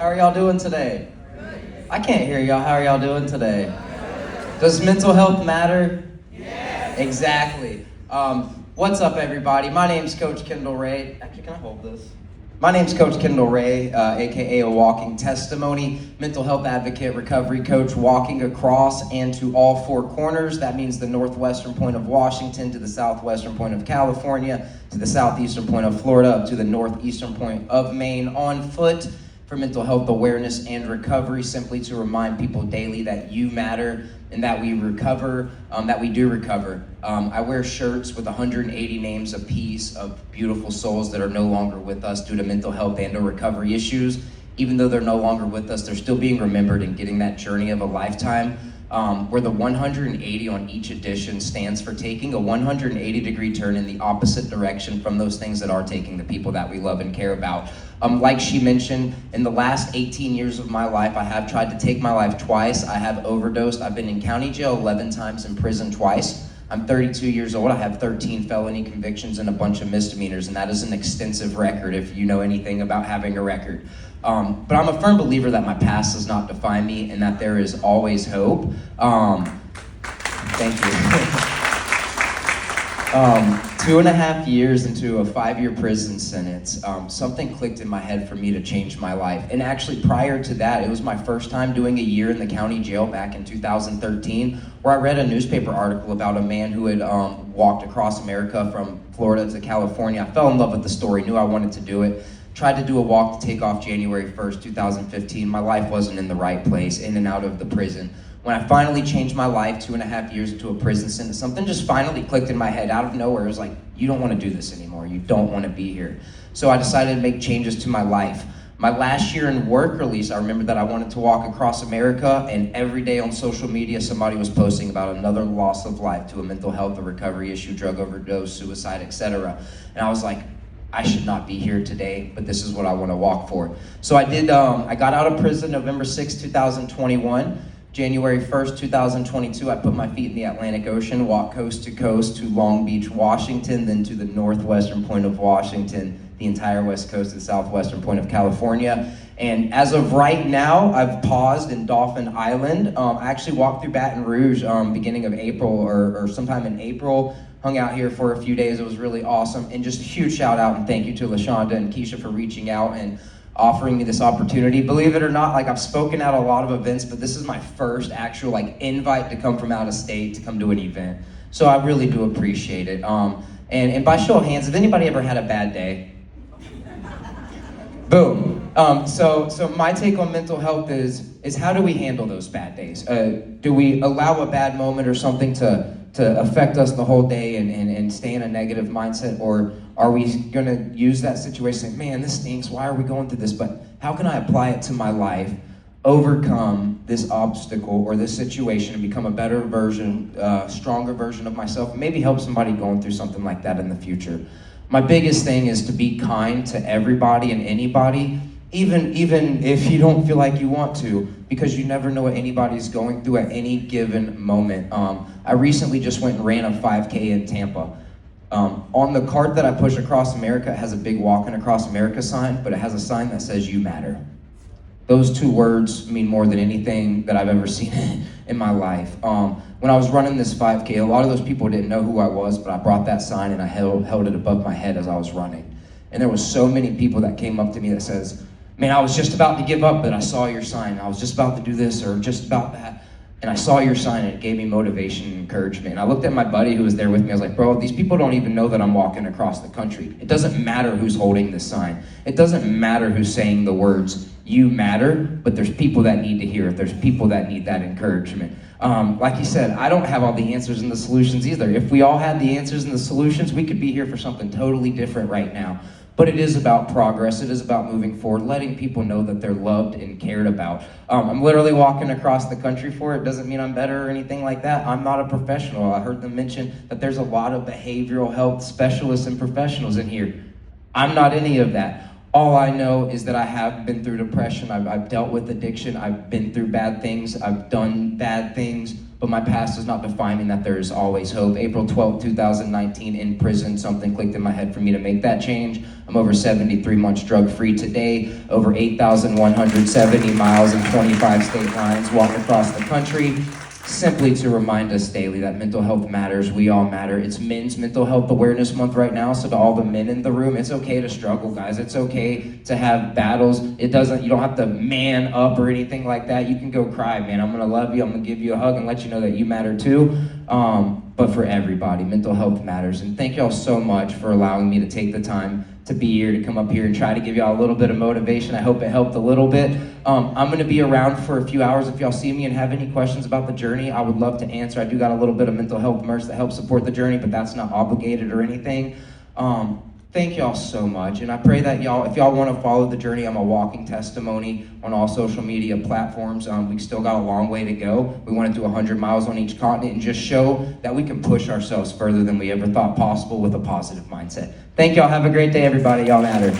How are y'all doing today? I can't hear y'all. How are y'all doing today? Does mental health matter? Yes. Exactly. What's up, everybody? My name's Coach Kyndal Ray. Actually, can I hold this? My name's Coach Kyndal Ray, aka a walking testimony, mental health advocate, recovery coach, walking across and to all four corners. That means the northwestern point of Washington to the southwestern point of California, to the southeastern point of Florida, up to the northeastern point of Maine, on foot for mental health awareness and recovery, simply to remind people daily that you matter and that we recover, that we do recover. I wear shirts with 180 names apiece of beautiful souls that are no longer with us due to mental health and or recovery issues. Even though they're no longer with us, they're still being remembered and getting that journey of a lifetime, where the 180 on each edition stands for taking a 180-degree turn in the opposite direction from those things that are taking the people that we love and care about. Like she mentioned, in the last 18 years of my life, I have tried to take my life twice. I have overdosed. I've been in county jail 11 times, in prison twice. I'm 32 years old. I have 13 felony convictions and a bunch of misdemeanors, and that is an extensive record if you know anything about having a record. But I'm a firm believer that my past does not define me and that there is always hope. Thank you. 2.5 years into a 5-year prison sentence, something clicked in my head for me to change my life. And actually prior to that, it was my first time doing a year in the county jail back in 2013, where I read a newspaper article about a man who had walked across America from Florida to California. I fell in love with the story, knew I wanted to do it. Tried to do a walk to take off January 1st, 2015. My life wasn't in the right place, in and out of the prison. When I finally changed my life 2.5 years into a prison sentence, something just finally clicked in my head out of nowhere. It was like, you don't want to do this anymore. You don't want to be here. So I decided to make changes to my life. My last year in work release, I remember that I wanted to walk across America, and every day on social media, somebody was posting about another loss of life to a mental health or recovery issue, drug overdose, suicide, etc. And I was like, I should not be here today, but this is what I want to walk for. So I did, I got out of prison November 6, 2021. January 1st, 2022, I put my feet in the Atlantic Ocean, walked coast to coast to Long Beach, Washington, then to the northwestern point of Washington, the entire west coast and southwestern point of California. And as of right now, I've paused in Dauphin Island. I actually walked through Baton Rouge beginning of April or sometime in April. Hung out here for a few days. It was really awesome. And just a huge shout out and thank you to LaShonda and Keisha for reaching out and offering me this opportunity. Believe it or not, like, I've spoken at a lot of events, but this is my first actual invite to come from out of state to come to an event. So I really do appreciate it. And by show of hands, has anybody ever had a bad day? Boom. So my take on mental health is how do we handle those bad days? Do we allow a bad moment or something to affect us the whole day and stay in a negative mindset, or are we going to use that situation and say, man, this stinks, why are we going through this, but how can I apply it to my life, overcome this obstacle or this situation and become a better version, stronger version of myself, and maybe help somebody going through something like that in the future? My biggest thing is to be kind to everybody and anybody, even if you don't feel like you want to, because you never know what anybody's going through at any given moment. I recently just went and ran a 5K in Tampa. On the cart that I push across America, it has a big Walking Across America sign, but it has a sign that says "You Matter." Those two words mean more than anything that I've ever seen in my life. When I was running this 5K, a lot of those people didn't know who I was, but I brought that sign and I held it above my head as I was running. And there was so many people that came up to me that says, man, I was just about to give up, but I saw your sign. I was just about to do this or just about that. And I saw your sign and it gave me motivation and encouragement. And I looked at my buddy who was there with me. I was like, bro, these people don't even know that I'm walking across the country. It doesn't matter who's holding this sign. It doesn't matter who's saying the words, you matter, but there's people that need to hear it. There's people that need that encouragement. Like you said, I don't have all the answers and the solutions either. If we all had the answers and the solutions, we could be here for something totally different right now. But it is about progress. It is about moving forward, letting people know that they're loved and cared about. I'm literally walking across the country for it. Doesn't mean I'm better or anything like that. I'm not a professional. I heard them mention that there's a lot of behavioral health specialists and professionals in here. I'm not any of that. All I know is that I have been through depression. I've dealt with addiction. I've been through bad things. I've done bad things. but my past does not define me, that there is always hope. April 12th, 2019, in prison, something clicked in my head for me to make that change. I'm over 73 months drug-free today, over 8,170 miles and 25 state lines, walked across the country, simply to remind us daily that mental health matters, we all matter. It's Men's Mental Health Awareness Month right now, so to all the men in the room, it's okay to struggle, guys. It's okay to have battles. You don't have to man up or anything like that. You can go cry, man. I'm gonna love you, I'm gonna give you a hug and let you know that you matter too. But for everybody, mental health matters. And thank y'all so much for allowing me to take the time to be here, to come up here and try to give y'all a little bit of motivation. I hope it helped a little bit. I'm gonna be around for a few hours. If y'all see me and have any questions about the journey, I would love to answer. I do got a little bit of mental health merch that helps support the journey, but that's not obligated or anything. Thank y'all so much, and I pray that if y'all want to follow the journey, I'm a walking testimony on all social media platforms. We still got a long way to go. We want to do 100 miles on each continent and just show that we can push ourselves further than we ever thought possible with a positive mindset. Thank y'all. Have a great day, everybody. Y'all matter.